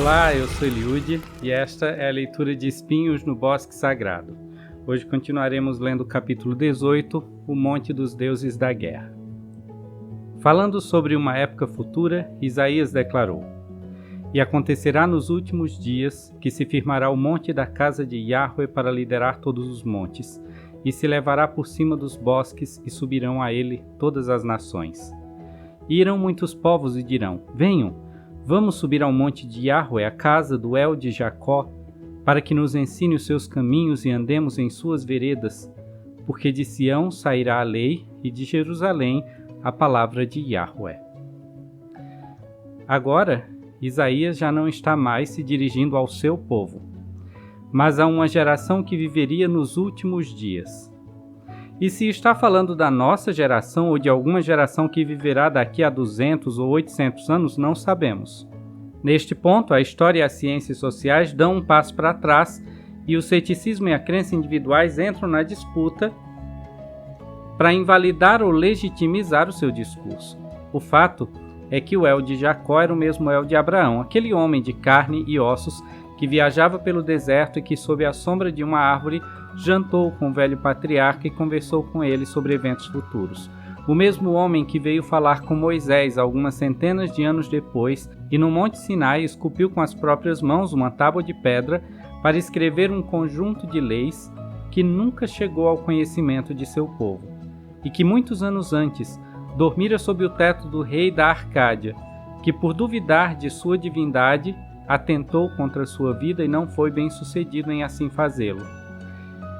Olá, eu sou Eliude e esta é a leitura de Espinhos no Bosque Sagrado. Hoje continuaremos lendo o capítulo 18, O Monte dos Deuses da Guerra. Falando sobre uma época futura, Isaías declarou: E acontecerá nos últimos dias que se firmará o monte da casa de Yahweh para liderar todos os montes, e se levará por cima dos bosques e subirão a ele todas as nações. E irão muitos povos e dirão: Venham, vamos subir ao monte de Yahweh, a casa do El de Jacó, para que nos ensine os seus caminhos e andemos em suas veredas, porque de Sião sairá a lei e de Jerusalém a palavra de Yahweh. Agora, Isaías já não está mais se dirigindo ao seu povo, mas a uma geração que viveria nos últimos dias. E se está falando da nossa geração ou de alguma geração que viverá daqui a 200 ou 800 anos, não sabemos. Neste ponto, a história e as ciências sociais dão um passo para trás e o ceticismo e a crença individuais entram na disputa para invalidar ou legitimizar o seu discurso. O fato é que o El de Jacó era o mesmo El de Abraão, aquele homem de carne e ossos que viajava pelo deserto e que, sob a sombra de uma árvore, jantou com o velho patriarca e conversou com ele sobre eventos futuros. O mesmo homem que veio falar com Moisés algumas centenas de anos depois e no Monte Sinai esculpiu com as próprias mãos uma tábua de pedra para escrever um conjunto de leis que nunca chegou ao conhecimento de seu povo, e que muitos anos antes dormira sob o teto do rei da Arcádia, que por duvidar de sua divindade atentou contra sua vida e não foi bem sucedido em assim fazê-lo.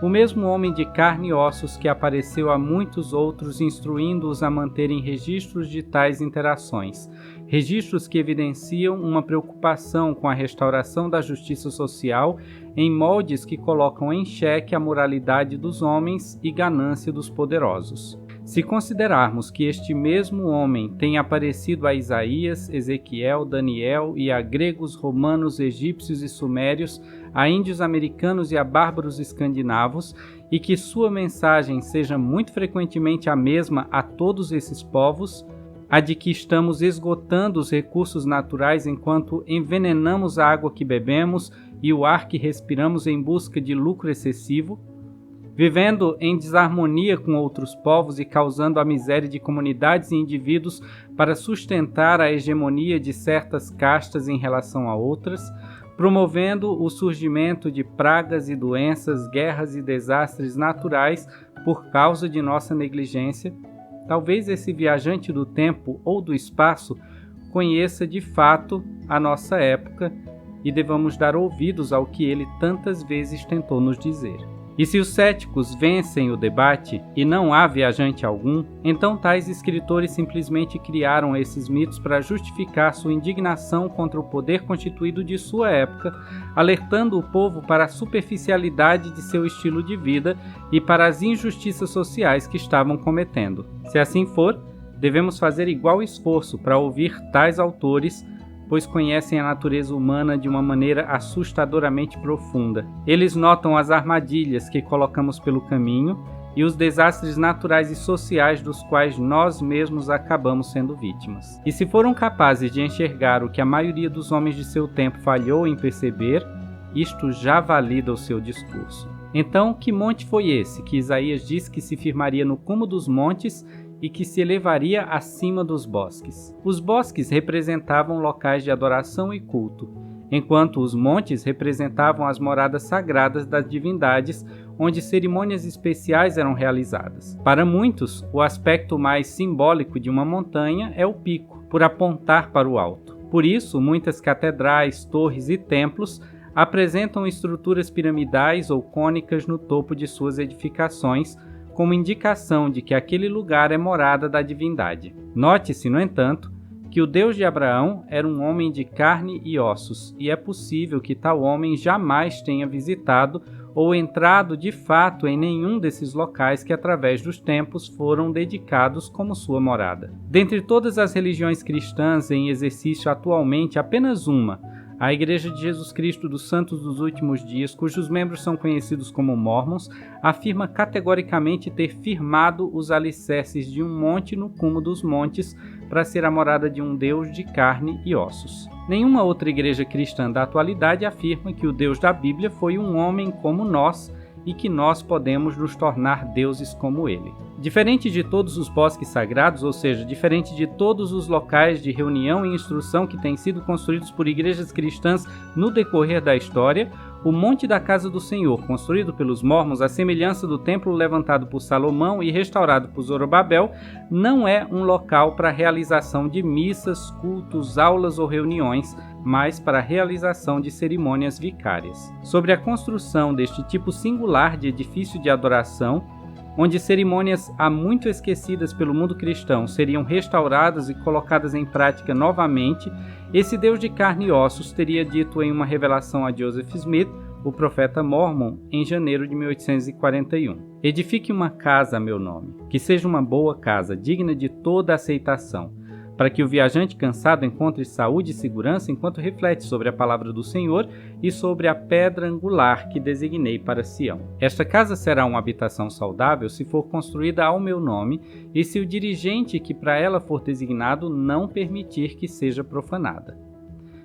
O mesmo homem de carne e ossos que apareceu a muitos outros instruindo-os a manterem registros de tais interações, registros que evidenciam uma preocupação com a restauração da justiça social em moldes que colocam em xeque a moralidade dos homens e ganância dos poderosos. Se considerarmos que este mesmo homem tem aparecido a Isaías, Ezequiel, Daniel e a gregos, romanos, egípcios e sumérios, a índios americanos e a bárbaros escandinavos, e que sua mensagem seja muito frequentemente a mesma a todos esses povos, a de que estamos esgotando os recursos naturais enquanto envenenamos a água que bebemos e o ar que respiramos em busca de lucro excessivo, vivendo em desarmonia com outros povos e causando a miséria de comunidades e indivíduos para sustentar a hegemonia de certas castas em relação a outras, promovendo o surgimento de pragas e doenças, guerras e desastres naturais por causa de nossa negligência, talvez esse viajante do tempo ou do espaço conheça de fato a nossa época e devamos dar ouvidos ao que ele tantas vezes tentou nos dizer. E se os céticos vencem o debate e não há viajante algum, então tais escritores simplesmente criaram esses mitos para justificar sua indignação contra o poder constituído de sua época, alertando o povo para a superficialidade de seu estilo de vida e para as injustiças sociais que estavam cometendo. Se assim for, devemos fazer igual esforço para ouvir tais autores, pois conhecem a natureza humana de uma maneira assustadoramente profunda. Eles notam as armadilhas que colocamos pelo caminho e os desastres naturais e sociais dos quais nós mesmos acabamos sendo vítimas. E se foram capazes de enxergar o que a maioria dos homens de seu tempo falhou em perceber, isto já valida o seu discurso. Então, que monte foi esse que Isaías disse que se firmaria no cume dos montes e que se elevaria acima dos bosques? Os bosques representavam locais de adoração e culto, enquanto os montes representavam as moradas sagradas das divindades, onde cerimônias especiais eram realizadas. Para muitos, o aspecto mais simbólico de uma montanha é o pico, por apontar para o alto. Por isso, muitas catedrais, torres e templos apresentam estruturas piramidais ou cônicas no topo de suas edificações, como indicação de que aquele lugar é morada da divindade. Note-se, no entanto, que o Deus de Abraão era um homem de carne e ossos, e é possível que tal homem jamais tenha visitado ou entrado de fato em nenhum desses locais que através dos tempos foram dedicados como sua morada. Dentre todas as religiões cristãs em exercício atualmente, apenas uma, a Igreja de Jesus Cristo dos Santos dos Últimos Dias, cujos membros são conhecidos como Mormons, afirma categoricamente ter firmado os alicerces de um monte no cume dos montes para ser a morada de um Deus de carne e ossos. Nenhuma outra igreja cristã da atualidade afirma que o Deus da Bíblia foi um homem como nós e que nós podemos nos tornar deuses como ele. Diferente de todos os bosques sagrados, ou seja, diferente de todos os locais de reunião e instrução que têm sido construídos por igrejas cristãs no decorrer da história, o Monte da Casa do Senhor, construído pelos mormons à semelhança do templo levantado por Salomão e restaurado por Zorobabel, não é um local para a realização de missas, cultos, aulas ou reuniões, mas para a realização de cerimônias vicárias. Sobre a construção deste tipo singular de edifício de adoração, onde cerimônias há muito esquecidas pelo mundo cristão seriam restauradas e colocadas em prática novamente, esse Deus de carne e ossos teria dito em uma revelação a Joseph Smith, o profeta mórmon, em janeiro de 1841. Edifique uma casa a meu nome, que seja uma boa casa, digna de toda aceitação, para que o viajante cansado encontre saúde e segurança enquanto reflete sobre a palavra do Senhor e sobre a pedra angular que designei para Sião. Esta casa será uma habitação saudável se for construída ao meu nome e se o dirigente que para ela for designado não permitir que seja profanada.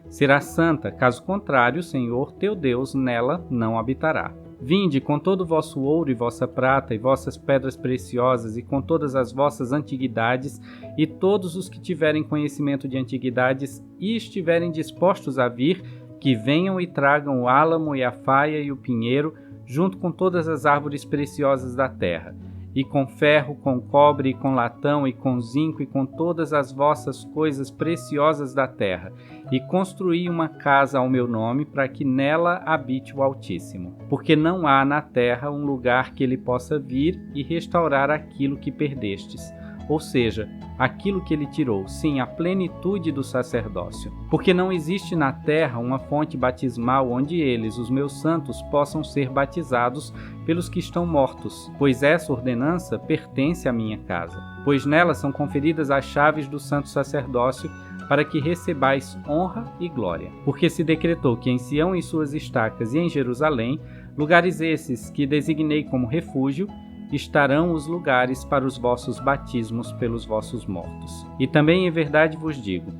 Será santa, caso contrário, o Senhor teu Deus nela não habitará. Vinde com todo o vosso ouro e vossa prata e vossas pedras preciosas e com todas as vossas antiguidades, e todos os que tiverem conhecimento de antiguidades e estiverem dispostos a vir, que venham e tragam o álamo e a faia e o pinheiro, junto com todas as árvores preciosas da terra, e com ferro, com cobre, e com latão, e com zinco, e com todas as vossas coisas preciosas da terra, e construí uma casa ao meu nome, para que nela habite o Altíssimo. Porque não há na terra um lugar que ele possa vir e restaurar aquilo que perdestes, ou seja, aquilo que ele tirou, sim, a plenitude do sacerdócio. Porque não existe na terra uma fonte batismal onde eles, os meus santos, possam ser batizados pelos que estão mortos, pois essa ordenança pertence à minha casa. Pois nela são conferidas as chaves do santo sacerdócio, para que recebais honra e glória. Porque se decretou que em Sião e suas estacas e em Jerusalém, lugares esses que designei como refúgio, estarão os lugares para os vossos batismos pelos vossos mortos. E também em verdade vos digo,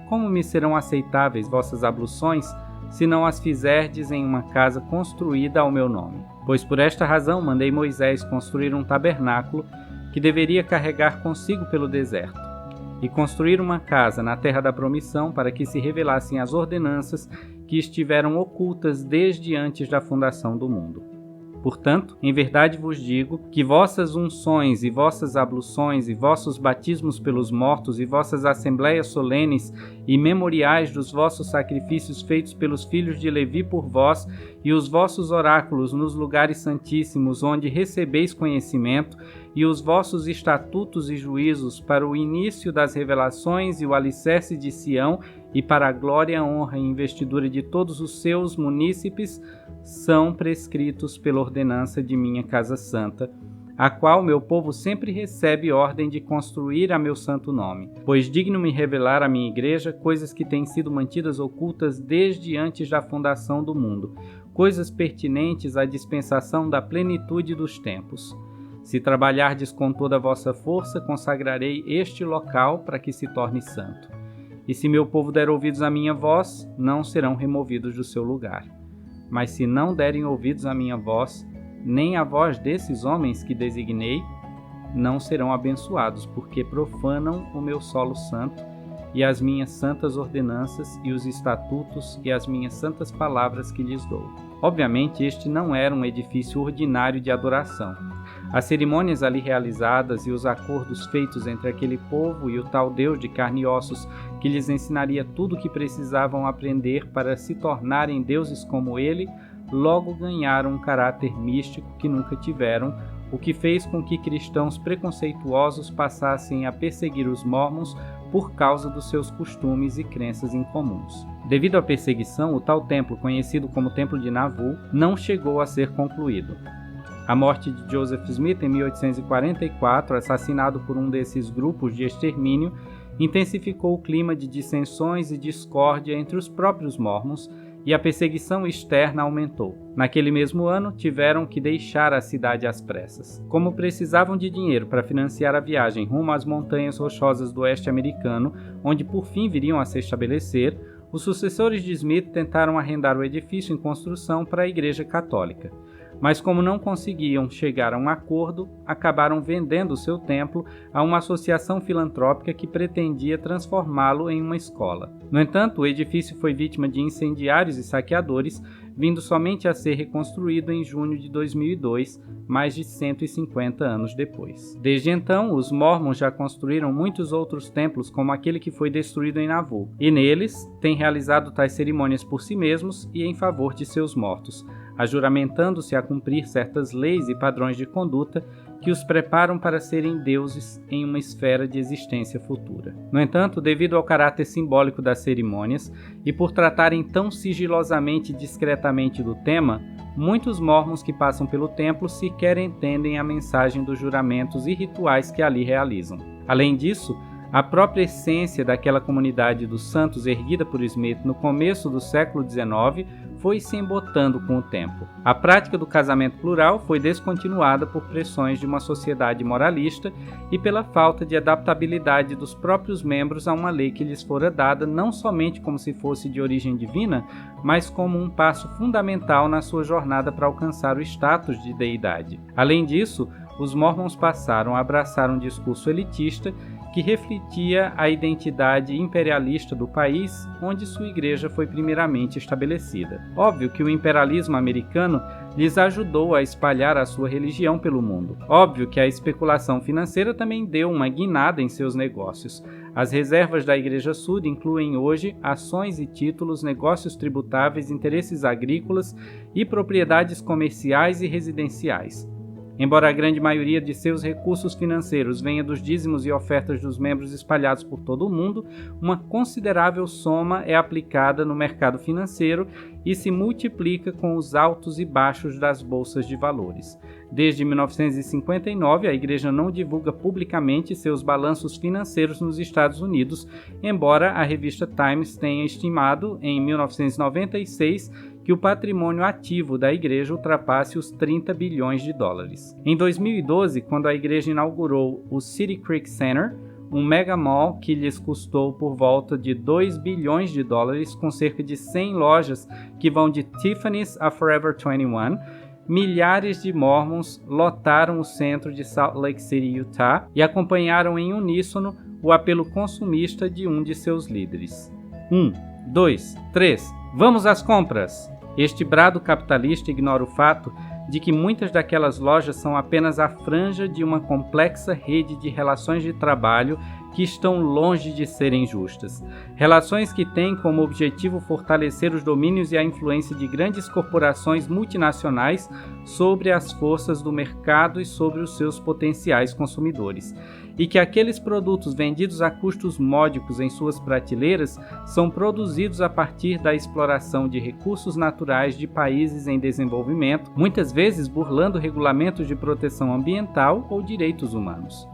como me serão aceitáveis vossas abluções, se não as fizerdes em uma casa construída ao meu nome? Pois por esta razão mandei Moisés construir um tabernáculo que deveria carregar consigo pelo deserto, e construir uma casa na terra da promissão para que se revelassem as ordenanças que estiveram ocultas desde antes da fundação do mundo. Portanto, em verdade vos digo que vossas unções e vossas abluções e vossos batismos pelos mortos e vossas assembleias solenes e memoriais dos vossos sacrifícios feitos pelos filhos de Levi por vós e os vossos oráculos nos lugares santíssimos onde recebeis conhecimento e os vossos estatutos e juízos para o início das revelações e o alicerce de Sião e para a glória, honra e investidura de todos os seus munícipes, são prescritos pela ordenança de minha casa santa, a qual meu povo sempre recebe ordem de construir a meu santo nome, pois digno-me revelar à minha igreja coisas que têm sido mantidas ocultas desde antes da fundação do mundo, coisas pertinentes à dispensação da plenitude dos tempos. Se trabalhardes com toda a vossa força, consagrarei este local para que se torne santo. E se meu povo der ouvidos à minha voz, não serão removidos do seu lugar. Mas se não derem ouvidos à minha voz, nem à voz desses homens que designei, não serão abençoados, porque profanam o meu solo santo, e as minhas santas ordenanças, e os estatutos, e as minhas santas palavras que lhes dou. Obviamente, este não era um edifício ordinário de adoração. As cerimônias ali realizadas e os acordos feitos entre aquele povo e o tal Deus de carne e ossos, que lhes ensinaria tudo o que precisavam aprender para se tornarem deuses como ele, logo ganharam um caráter místico que nunca tiveram, o que fez com que cristãos preconceituosos passassem a perseguir os mormons por causa dos seus costumes e crenças incomuns. Devido à perseguição, o tal templo, conhecido como Templo de Nauvoo, não chegou a ser concluído. A morte de Joseph Smith em 1844, assassinado por um desses grupos de extermínio, intensificou o clima de dissensões e discórdia entre os próprios mormons e a perseguição externa aumentou. Naquele mesmo ano, tiveram que deixar a cidade às pressas. Como precisavam de dinheiro para financiar a viagem rumo às montanhas rochosas do oeste americano, onde por fim viriam a se estabelecer, os sucessores de Smith tentaram arrendar o edifício em construção para a Igreja Católica. Mas como não conseguiam chegar a um acordo, acabaram vendendo seu templo a uma associação filantrópica que pretendia transformá-lo em uma escola. No entanto, o edifício foi vítima de incendiários e saqueadores, vindo somente a ser reconstruído em junho de 2002, mais de 150 anos depois. Desde então, os Mormons já construíram muitos outros templos, como aquele que foi destruído em Nauvoo, e neles têm realizado tais cerimônias por si mesmos e em favor de seus mortos, ajuramentando-se a cumprir certas leis e padrões de conduta que os preparam para serem deuses em uma esfera de existência futura. No entanto, devido ao caráter simbólico das cerimônias e por tratarem tão sigilosamente e discretamente do tema, muitos mormons que passam pelo templo sequer entendem a mensagem dos juramentos e rituais que ali realizam. Além disso, a própria essência daquela comunidade dos santos erguida por Smith no começo do século XIX foi se embotando com o tempo. A prática do casamento plural foi descontinuada por pressões de uma sociedade moralista e pela falta de adaptabilidade dos próprios membros a uma lei que lhes fora dada não somente como se fosse de origem divina, mas como um passo fundamental na sua jornada para alcançar o status de deidade. Além disso, os mormons passaram a abraçar um discurso elitista que refletia a identidade imperialista do país onde sua igreja foi primeiramente estabelecida. Óbvio que o imperialismo americano lhes ajudou a espalhar a sua religião pelo mundo. Óbvio que a especulação financeira também deu uma guinada em seus negócios. As reservas da Igreja Sud incluem hoje ações e títulos, negócios tributáveis, interesses agrícolas e propriedades comerciais e residenciais. Embora a grande maioria de seus recursos financeiros venha dos dízimos e ofertas dos membros espalhados por todo o mundo, uma considerável soma é aplicada no mercado financeiro e se multiplica com os altos e baixos das bolsas de valores. Desde 1959, a Igreja não divulga publicamente seus balanços financeiros nos Estados Unidos, embora a revista Times tenha estimado, em 1996, que o patrimônio ativo da igreja ultrapasse os 30 bilhões de dólares. Em 2012, quando a igreja inaugurou o City Creek Center, um mega mall que lhes custou por volta de 2 bilhões de dólares, com cerca de 100 lojas que vão de Tiffany's a Forever 21, milhares de mormons lotaram o centro de Salt Lake City, Utah, e acompanharam em uníssono o apelo consumista de um de seus líderes. 1, 2, 3, vamos às compras! Este brado capitalista ignora o fato de que muitas daquelas lojas são apenas a franja de uma complexa rede de relações de trabalho que estão longe de serem justas. Relações que têm como objetivo fortalecer os domínios e a influência de grandes corporações multinacionais sobre as forças do mercado e sobre os seus potenciais consumidores. E que aqueles produtos vendidos a custos módicos em suas prateleiras são produzidos a partir da exploração de recursos naturais de países em desenvolvimento, muitas vezes burlando regulamentos de proteção ambiental ou direitos humanos.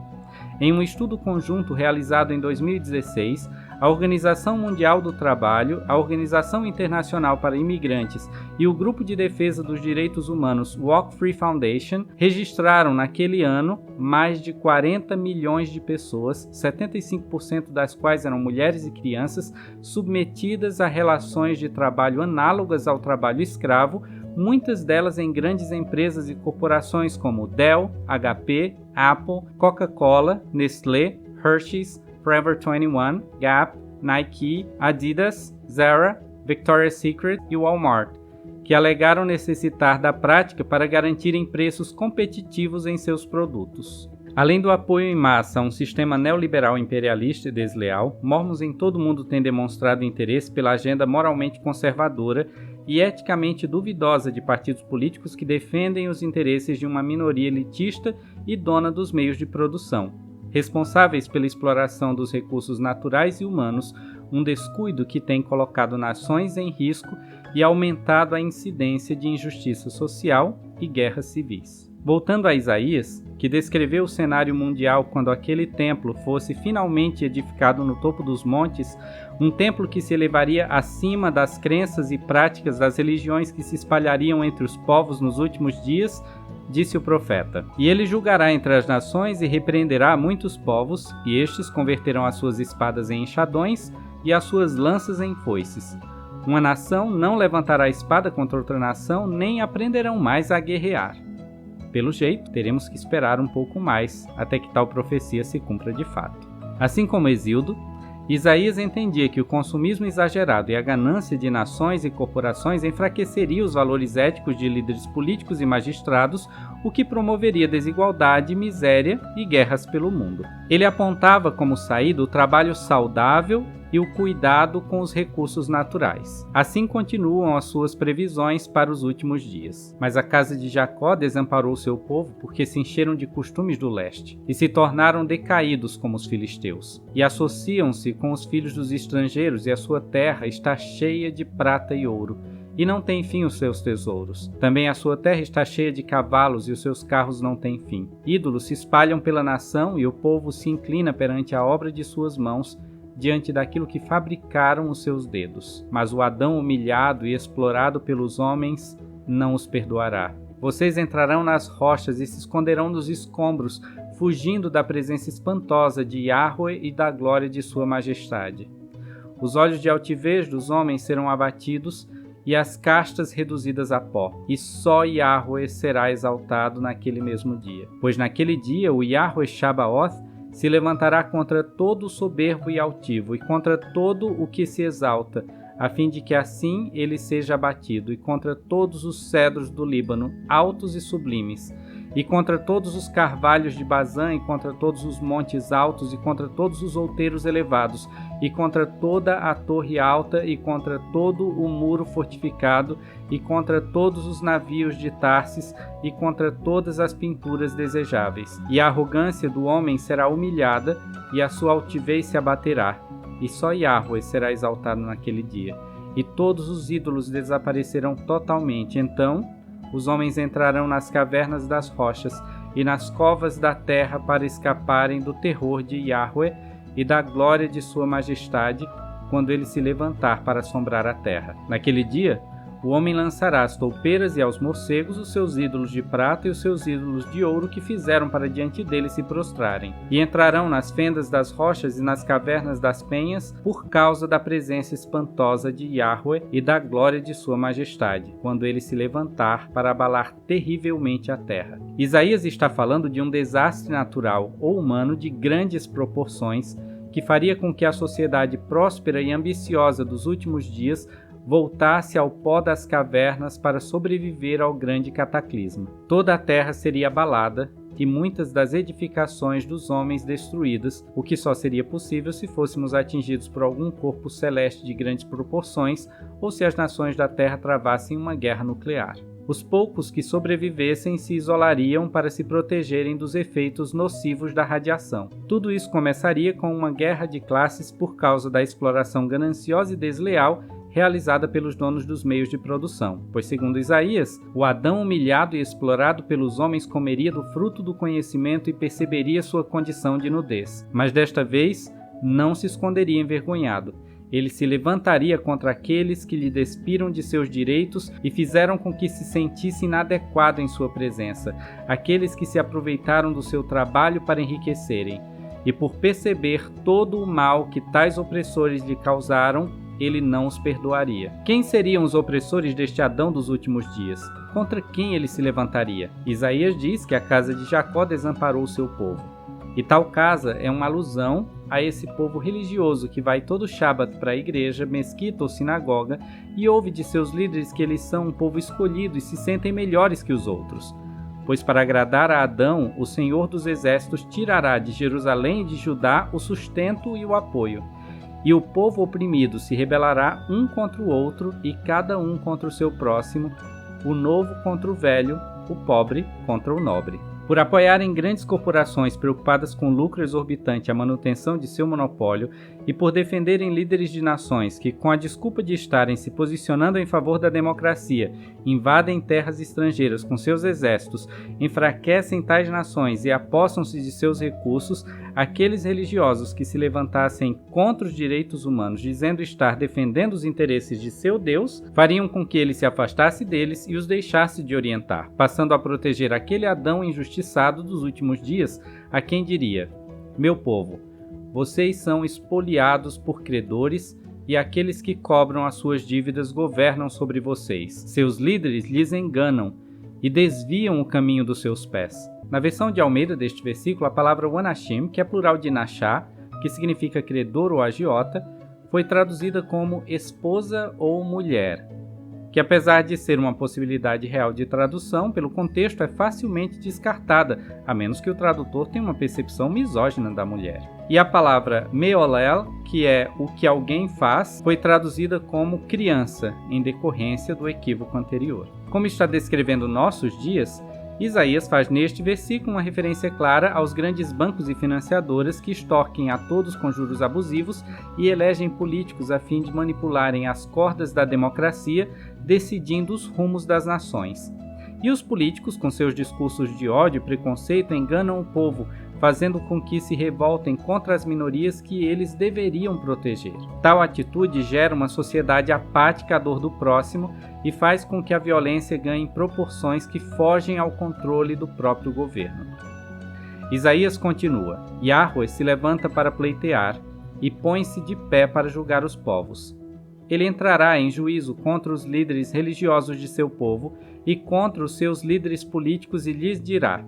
Em um estudo conjunto realizado em 2016, a Organização Mundial do Trabalho, a Organização Internacional para Imigrantes e o Grupo de Defesa dos Direitos Humanos Walk Free Foundation registraram naquele ano mais de 40 milhões de pessoas, 75% das quais eram mulheres e crianças, submetidas a relações de trabalho análogas ao trabalho escravo, muitas delas em grandes empresas e corporações como Dell, HP, Apple, Coca-Cola, Nestlé, Hershey's, Forever 21, Gap, Nike, Adidas, Zara, Victoria's Secret e Walmart, que alegaram necessitar da prática para garantirem preços competitivos em seus produtos. Além do apoio em massa a um sistema neoliberal imperialista e desleal, mormons em todo o mundo têm demonstrado interesse pela agenda moralmente conservadora e eticamente duvidosa de partidos políticos que defendem os interesses de uma minoria elitista e dona dos meios de produção, responsáveis pela exploração dos recursos naturais e humanos, um descuido que tem colocado nações em risco e aumentado a incidência de injustiça social e guerras civis. Voltando a Isaías, que descreveu o cenário mundial quando aquele templo fosse finalmente edificado no topo dos montes, um templo que se elevaria acima das crenças e práticas das religiões que se espalhariam entre os povos nos últimos dias, disse o profeta: E ele julgará entre as nações e repreenderá muitos povos, e estes converterão as suas espadas em enxadões e as suas lanças em foices. Uma nação não levantará espada contra outra nação, nem aprenderão mais a guerrear. Pelo jeito, teremos que esperar um pouco mais, até que tal profecia se cumpra de fato. Assim como Hesíodo, Isaías entendia que o consumismo exagerado e a ganância de nações e corporações enfraqueceria os valores éticos de líderes políticos e magistrados, o que promoveria desigualdade, miséria e guerras pelo mundo. Ele apontava como saída o trabalho saudável e o cuidado com os recursos naturais. Assim continuam as suas previsões para os últimos dias. Mas a casa de Jacó desamparou seu povo porque se encheram de costumes do leste e se tornaram decaídos como os filisteus, e associam-se com os filhos dos estrangeiros, e a sua terra está cheia de prata e ouro, e não tem fim os seus tesouros. Também a sua terra está cheia de cavalos, e os seus carros não têm fim. Ídolos se espalham pela nação, e o povo se inclina perante a obra de suas mãos, diante daquilo que fabricaram os seus dedos. Mas o Adão humilhado e explorado pelos homens não os perdoará. Vocês entrarão nas rochas e se esconderão nos escombros, fugindo da presença espantosa de Yahweh e da glória de sua majestade. Os olhos de altivez dos homens serão abatidos e as castas reduzidas a pó, e só Yahweh será exaltado naquele mesmo dia. Pois naquele dia o Yahweh Shabaoth se levantará contra todo o soberbo e altivo, e contra todo o que se exalta, a fim de que assim ele seja abatido, e contra todos os cedros do Líbano, altos e sublimes, e contra todos os carvalhos de Bazã, e contra todos os montes altos, e contra todos os outeiros elevados, e contra toda a torre alta, e contra todo o muro fortificado, e contra todos os navios de Tarsis, e contra todas as pinturas desejáveis. E a arrogância do homem será humilhada, e a sua altivez se abaterá, e só Yahweh será exaltado naquele dia. E todos os ídolos desaparecerão totalmente. Então os homens entrarão nas cavernas das rochas e nas covas da terra para escaparem do terror de Yahweh e da glória de sua majestade, quando ele se levantar para assombrar a terra. Naquele dia, o homem lançará às toupeiras e aos morcegos os seus ídolos de prata e os seus ídolos de ouro que fizeram para diante dele se prostrarem, e entrarão nas fendas das rochas e nas cavernas das penhas por causa da presença espantosa de Yahweh e da glória de sua majestade, quando ele se levantar para abalar terrivelmente a terra. Isaías está falando de um desastre natural ou humano de grandes proporções que faria com que a sociedade próspera e ambiciosa dos últimos dias voltasse ao pó das cavernas para sobreviver ao grande cataclisma. Toda a terra seria abalada e muitas das edificações dos homens destruídas, o que só seria possível se fôssemos atingidos por algum corpo celeste de grandes proporções ou se as nações da terra travassem uma guerra nuclear. Os poucos que sobrevivessem se isolariam para se protegerem dos efeitos nocivos da radiação. Tudo isso começaria com uma guerra de classes por causa da exploração gananciosa e desleal realizada pelos donos dos meios de produção, pois, segundo Isaías, o Adão humilhado e explorado pelos homens comeria do fruto do conhecimento e perceberia sua condição de nudez. Mas desta vez não se esconderia envergonhado. Ele se levantaria contra aqueles que lhe despiram de seus direitos e fizeram com que se sentisse inadequado em sua presença, aqueles que se aproveitaram do seu trabalho para enriquecerem. E por perceber todo o mal que tais opressores lhe causaram, ele não os perdoaria. Quem seriam os opressores deste Adão dos últimos dias? Contra quem ele se levantaria? Isaías diz que a casa de Jacó desamparou seu povo. E tal casa é uma alusão a esse povo religioso que vai todo sábado para a igreja, mesquita ou sinagoga e ouve de seus líderes que eles são um povo escolhido e se sentem melhores que os outros. Pois para agradar a Adão, o Senhor dos Exércitos tirará de Jerusalém e de Judá o sustento e o apoio. E o povo oprimido se rebelará um contra o outro, e cada um contra o seu próximo, o novo contra o velho, o pobre contra o nobre. Por apoiarem grandes corporações preocupadas com lucro exorbitante e a manutenção de seu monopólio, e por defenderem líderes de nações que, com a desculpa de estarem se posicionando em favor da democracia, invadem terras estrangeiras com seus exércitos, enfraquecem tais nações e apossam-se de seus recursos, aqueles religiosos que se levantassem contra os direitos humanos, dizendo estar defendendo os interesses de seu Deus, fariam com que ele se afastasse deles e os deixasse de orientar, passando a proteger aquele Adão injustiçado dos últimos dias, a quem diria: meu povo, vocês são espoliados por credores e aqueles que cobram as suas dívidas governam sobre vocês. Seus líderes lhes enganam e desviam o caminho dos seus pés. Na versão de Almeida deste versículo, a palavra Wanashim, que é plural de Nashá, que significa credor ou agiota, foi traduzida como esposa ou mulher, que apesar de ser uma possibilidade real de tradução, pelo contexto é facilmente descartada, a menos que o tradutor tenha uma percepção misógina da mulher. E a palavra meolel, que é o que alguém faz, foi traduzida como criança, em decorrência do equívoco anterior. Como está descrevendo nossos dias, Isaías faz neste versículo uma referência clara aos grandes bancos e financiadoras que extorquem a todos com juros abusivos e elegem políticos a fim de manipularem as cordas da democracia, decidindo os rumos das nações. E os políticos, com seus discursos de ódio e preconceito, enganam o povo, fazendo com que se revoltem contra as minorias que eles deveriam proteger. Tal atitude gera uma sociedade apática à dor do próximo e faz com que a violência ganhe proporções que fogem ao controle do próprio governo. Isaías continua: Yahweh se levanta para pleitear e põe-se de pé para julgar os povos. Ele entrará em juízo contra os líderes religiosos de seu povo e contra os seus líderes políticos e lhes dirá: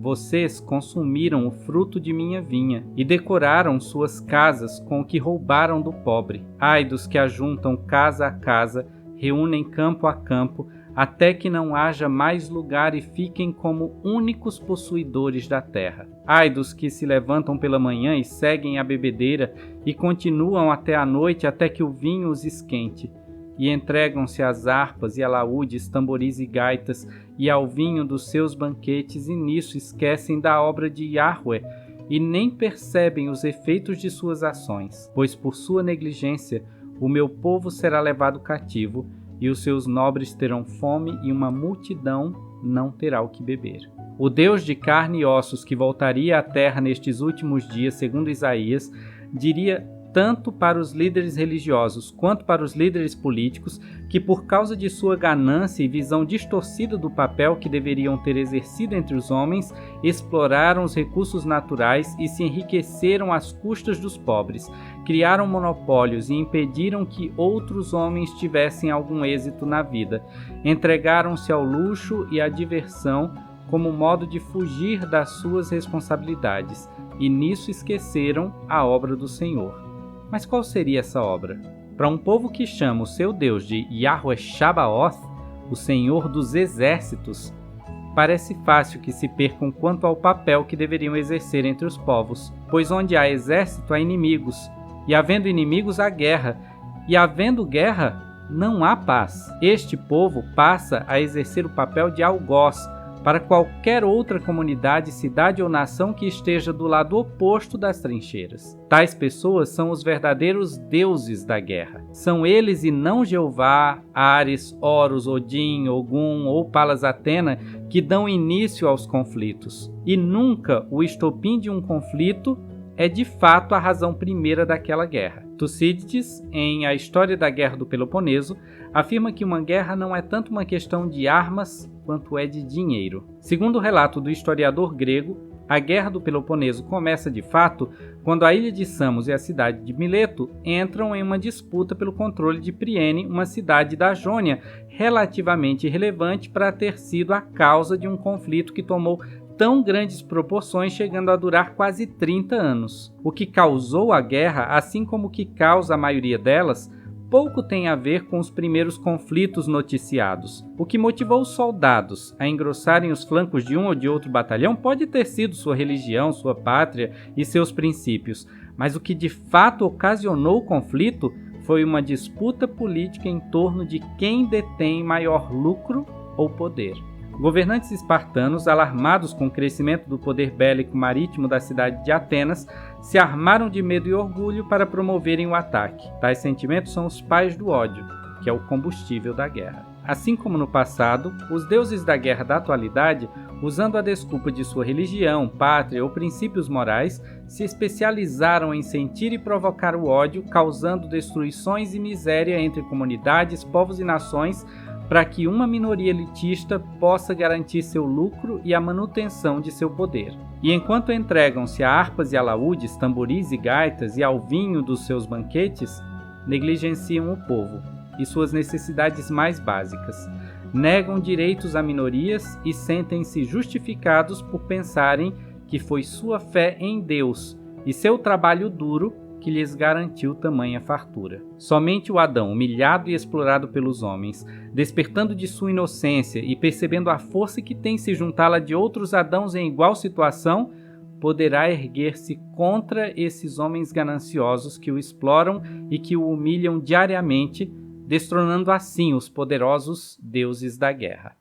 vocês consumiram o fruto de minha vinha e decoraram suas casas com o que roubaram do pobre. Ai dos que ajuntam casa a casa, reúnem campo a campo, até que não haja mais lugar e fiquem como únicos possuidores da terra. Ai dos que se levantam pela manhã e seguem a bebedeira e continuam até a noite até que o vinho os esquente. E entregam-se às harpas e alaúdes, tamboris e gaitas, e ao vinho dos seus banquetes, e nisso esquecem da obra de Yahweh, e nem percebem os efeitos de suas ações. Pois por sua negligência o meu povo será levado cativo, e os seus nobres terão fome, e uma multidão não terá o que beber. O Deus de carne e ossos que voltaria à terra nestes últimos dias, segundo Isaías, diria tanto para os líderes religiosos quanto para os líderes políticos, que por causa de sua ganância e visão distorcida do papel que deveriam ter exercido entre os homens, exploraram os recursos naturais e se enriqueceram às custas dos pobres, criaram monopólios e impediram que outros homens tivessem algum êxito na vida, entregaram-se ao luxo e à diversão como modo de fugir das suas responsabilidades, e nisso esqueceram a obra do Senhor. Mas qual seria essa obra? Para um povo que chama o seu Deus de Yahweh Shabaoth, o Senhor dos Exércitos, parece fácil que se percam quanto ao papel que deveriam exercer entre os povos, pois onde há exército há inimigos, e havendo inimigos há guerra, e havendo guerra não há paz. Este povo passa a exercer o papel de algoz para qualquer outra comunidade, cidade ou nação que esteja do lado oposto das trincheiras. Tais pessoas são os verdadeiros deuses da guerra. São eles e não Jeová, Ares, Horus, Odin, Ogum ou Palas Atena que dão início aos conflitos. E nunca o estopim de um conflito é de fato a razão primeira daquela guerra. Tucídides, em A História da Guerra do Peloponeso, afirma que uma guerra não é tanto uma questão de armas quanto é de dinheiro. Segundo o relato do historiador grego, a Guerra do Peloponeso começa de fato quando a ilha de Samos e a cidade de Mileto entram em uma disputa pelo controle de Priene, uma cidade da Jônia relativamente irrelevante para ter sido a causa de um conflito que tomou tão grandes proporções, chegando a durar quase 30 anos. O que causou a guerra, assim como o que causa a maioria delas, pouco tem a ver com os primeiros conflitos noticiados. O que motivou os soldados a engrossarem os flancos de um ou de outro batalhão pode ter sido sua religião, sua pátria e seus princípios, mas o que de fato ocasionou o conflito foi uma disputa política em torno de quem detém maior lucro ou poder. Governantes espartanos, alarmados com o crescimento do poder bélico marítimo da cidade de Atenas, se armaram de medo e orgulho para promoverem o ataque. Tais sentimentos são os pais do ódio, que é o combustível da guerra. Assim como no passado, os deuses da guerra da atualidade, usando a desculpa de sua religião, pátria ou princípios morais, se especializaram em sentir e provocar o ódio, causando destruições e miséria entre comunidades, povos e nações, para que uma minoria elitista possa garantir seu lucro e a manutenção de seu poder. E enquanto entregam-se a harpas e alaúdes, tamboris e gaitas e ao vinho dos seus banquetes, negligenciam o povo e suas necessidades mais básicas, negam direitos a minorias e sentem-se justificados por pensarem que foi sua fé em Deus e seu trabalho duro que lhes garantiu tamanha fartura. Somente o Adão, humilhado e explorado pelos homens, despertando de sua inocência e percebendo a força que tem se juntá-la de outros Adãos em igual situação, poderá erguer-se contra esses homens gananciosos que o exploram e que o humilham diariamente, destronando assim os poderosos deuses da guerra.